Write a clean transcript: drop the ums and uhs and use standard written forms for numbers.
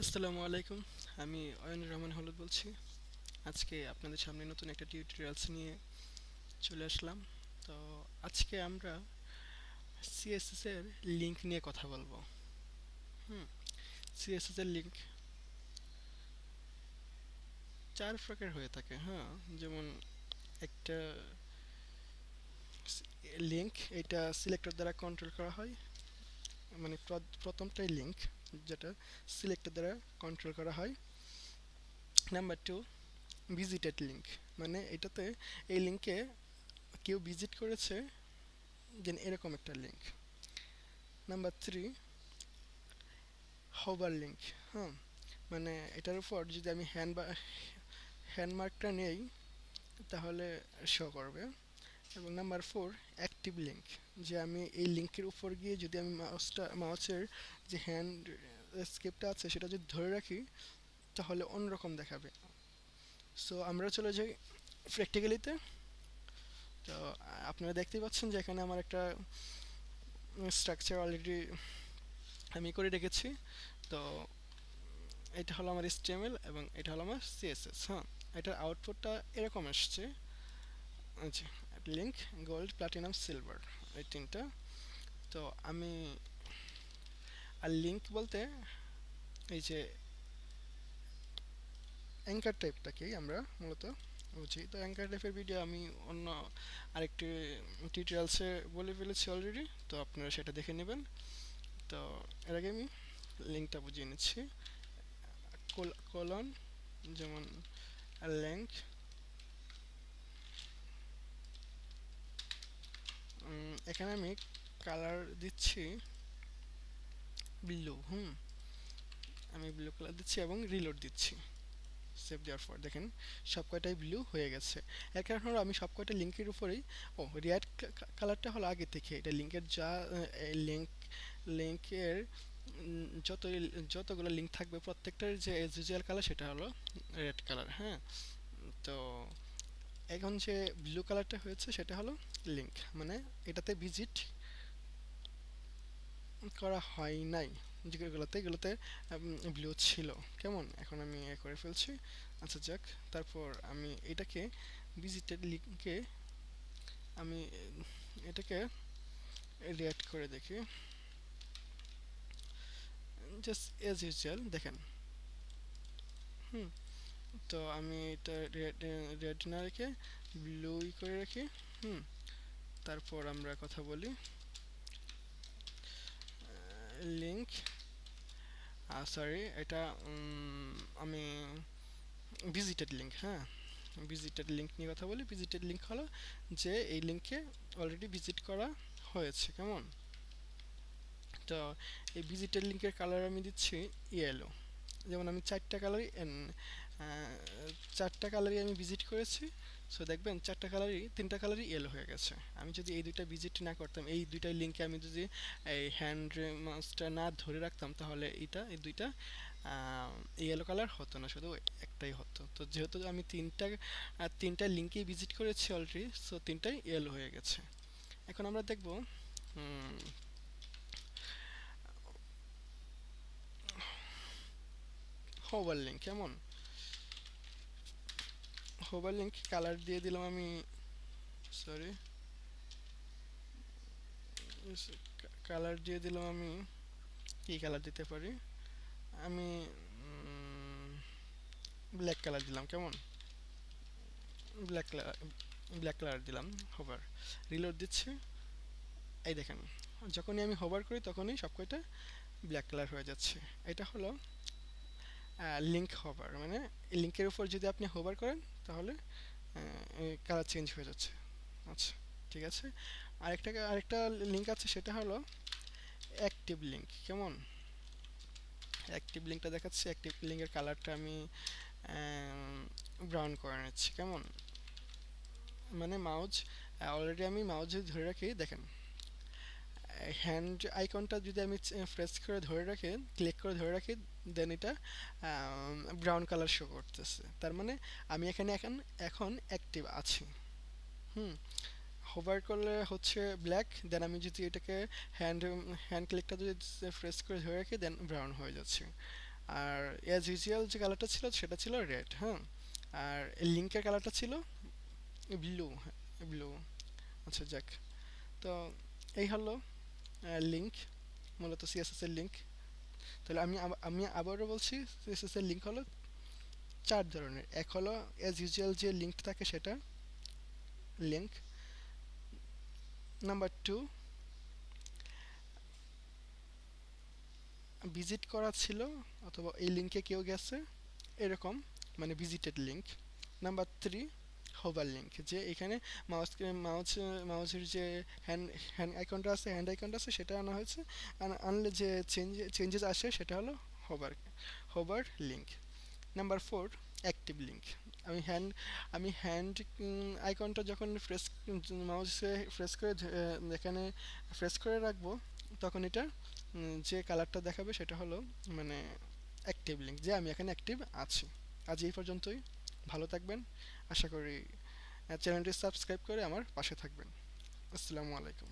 আসসালামু আলাইকুম। আমি অয়নুর রহমান হলুদ বলছি। আজকে আপনাদের সামনে নতুন একটা টিউটোরিয়ালস নিয়ে চলে আসলাম। তো আজকে আমরা সিএসএস এর লিংক নিয়ে কথা বলবো। হুম সিএসএস এর লিংক চার প্রকার হয়ে থাকে। যেমন একটা লিংক, এটা সিলেক্টর দ্বারা কন্ট্রোল করা হয়। মানে প্রথমটাই লিংক, যেটা সিলেক্টর দ্বারা কন্ট্রোল করা হয়। নাম্বার টু, ভিজিটেড লিংক, মানে এটাতে এই লিংকে কেউ ভিজিট করেছে, দেন এরকম একটা link. Number three, hover link. হ্যাঁ, মানে এটার উপর যদি আমি হ্যান্ড মার্কটা নেই তাহলে শো করবে। এবং নাম্বার ফোর, অ্যাক্টিভ লিংক, যে আমি এই লিংকের উপর গিয়ে যদি আমি মাউসের যে হ্যান্ড স্কেপটা আছে সেটা যদি ধরে রাখি তাহলে অন্যরকম দেখাবে। সো আমরা চলে যাই প্র্যাকটিক্যালিতে। তো আপনারা দেখতেই পাচ্ছেন যে এখানে আমার একটা স্ট্রাকচার অলরেডি আমি করে রেখেছি। তো এটা হলো আমার HTML এবং এটা হলো আমার CSS। এটার আউটপুটটা এরকম আসছে, আচ্ছা, লিঙ্ক, গোল্ড, প্লাটিনাম, সিলভার, এই তিনটা। তো আমি আর লিঙ্ক বলতে এই যে অ্যাঙ্কার টাইপটাকেই আমরা মূলত বুঝি। তো অ্যাঙ্কার টাইপের ভিডিও আমি অন্য আরেকটি টিউটোরিয়ালসে বলে ফেলেছি অলরেডি, তো আপনারা সেটা দেখে নেবেন। তো এর আগে আমি লিঙ্কটা বুঝিয়ে নিচ্ছি। কলন, যেমন লেংথ, এখানে আমি কালার দিচ্ছি ব্লু। আমি ব্লু কালার দিচ্ছি এবং রিলোড দিচ্ছি। সেভ দেওয়ার পর দেখেন সব কয়টাই ব্লু হয়ে গেছে। এর কারণ হলো আমি সব কয়টা লিঙ্কের উপরেই রেড কালারটা হলো আগে থেকে, এটা লিঙ্কের যা লিঙ্কের যত যতগুলো লিঙ্ক থাকবে প্রত্যেকটার যে এজ ইউজুয়াল কালার সেটা হলো রেড কালার। তো এখন যে ব্লু কালারটা হয়েছে সেটা হলো লিঙ্ক, মানে এটাতে ভিজিট করা হয় নাই, যেগুলোতে ব্লু ছিল। কেমন, এখন আমি করে ফেলছি। আচ্ছা যাক, তারপর আমি এটাকে ভিজিটেড লিঙ্কে আমি এটাকে রিঅ্যাক্ট করে দেখি। জাস্ট এজ ইউজুয়াল দেখেন। হুম তো আমি এটা রেড না রেখে ব্লুই করে রাখি। হুম তারপর আমরা কথা বলি লিঙ্ক, সরি এটা আমি ভিজিটেড লিঙ্ক। ভিজিটেড লিঙ্ক নিয়ে কথা বলি। ভিজিটেড লিঙ্ক হলো যে এই লিঙ্কে অলরেডি ভিজিট করা হয়েছে। কেমন, তো এই ভিজিটেড লিঙ্কের কালার আমি দিচ্ছি ইয়েলো। যেমন আমি চারটা কালারই আমি ভিজিট করেছি। সো দেখবেন তিনটা কালারই ইয়েলো হয়ে গেছে। আমি যদি এই দুইটা ভিজিট না করতাম, এই দুইটা লিঙ্কে আমি যদি এই হ্যান্ড মাউসটা না ধরে রাখতাম তাহলে এই দুইটা ইয়েলো কালার হতো না, শুধু একটাই হতো। তো যেহেতু আমি তিনটা লিঙ্কেই ভিজিট করেছি অলরেডি, সো তিনটাই ইয়েলো হয়ে গেছে। এখন আমরা দেখব হোভার লিঙ্ক। কেমন, হোভার লিঙ্ক কালার দিয়ে দিলাম আমি, সরি, কালার দিয়ে দিলাম আমি। কি কালার দিতে পারি, আমি ব্ল্যাক কালার দিলাম। কেমন, ব্ল্যাক কালার ব্ল্যাক কালার দিলাম। হোভার, রিলোড দিচ্ছি। এই দেখেন, যখনই আমি হোভার করি তখনই সব কয়টা ব্ল্যাক কালার হয়ে যাচ্ছে। এটা হলো লিঙ্ক হোভার, মানে লিঙ্কের উপর যদি আপনি হোভার করেন তাহলে কালার চেঞ্জ হয়ে যাচ্ছে। আচ্ছা, ঠিক আছে। আরেকটা লিঙ্ক আছে, সেটা হলো অ্যাক্টিভ লিঙ্ক। কেমন, অ্যাক্টিভ লিঙ্কটা দেখাচ্ছি। অ্যাক্টিভ লিঙ্কের কালারটা আমি ব্রাউন করে নিচ্ছি। কেমন, মানে অলরেডি আমি মাউস যদি ধরে রাখি, দেখেন হ্যান্ড আইকনটা যদি আমি প্রেস করে ধরে রাখি, ক্লিক করে ধরে রাখি, দেন এটা ব্রাউন কালার শো করতেছে। তার মানে আমি এখন এখন অ্যাক্টিভ আছি। হুম হোভার করলে হচ্ছে ব্ল্যাক, দেন আমি যদি এটাকে হ্যান্ড হ্যান্ড ক্লিকটা যদি প্রেস করে ধরে রাখি দেন ব্রাউন হয়ে যাচ্ছে। আর অ্যাজ ইউজুয়াল যে কালারটা ছিল সেটা ছিল রেড, হ্যাঁ। আর লিঙ্কের কালারটা ছিল ব্লু, ব্লু। আচ্ছা যাক, তো এই হলো লিঙ্ক, মূলত সিএসএস এর লিঙ্ক। তাহলে আমি আবারও বলছি, সিএসএস এর লিঙ্ক হলো চার ধরনের। এক হলো অ্যাজ ইউজুয়াল যে লিঙ্ক থাকে সেটা লিঙ্ক। নাম্বার টু, ভিজিট করা ছিল অথবা এই লিঙ্কে কেউ গেছে এরকম, মানে visited link. Number three, hover link, যে এখানে মাউস মাউস মাউসের যে হ্যান্ড হ্যান্ড আইকনটা আছে, হ্যান্ড আইকনটা আছে সেটা আনা হয়েছে, আনলে যে চেঞ্জেস আসে সেটা হলো hover, hover link. Number four, active link. আমি হ্যান্ড আমি হ্যান্ড আইকনটা যখন মাউসে প্রেস করে এখানে প্রেস করে রাখবো, তখন এটা যে কালারটা দেখাবে সেটা হলো মানে অ্যাক্টিভ লিঙ্ক, যে আমি এখানে অ্যাক্টিভ আছি। আজ এই পর্যন্তই, ভালো থাকবেন। আশা করি চ্যানেলটি সাবস্ক্রাইব করে আমার পাশে থাকবেন। আসসালামু আলাইকুম।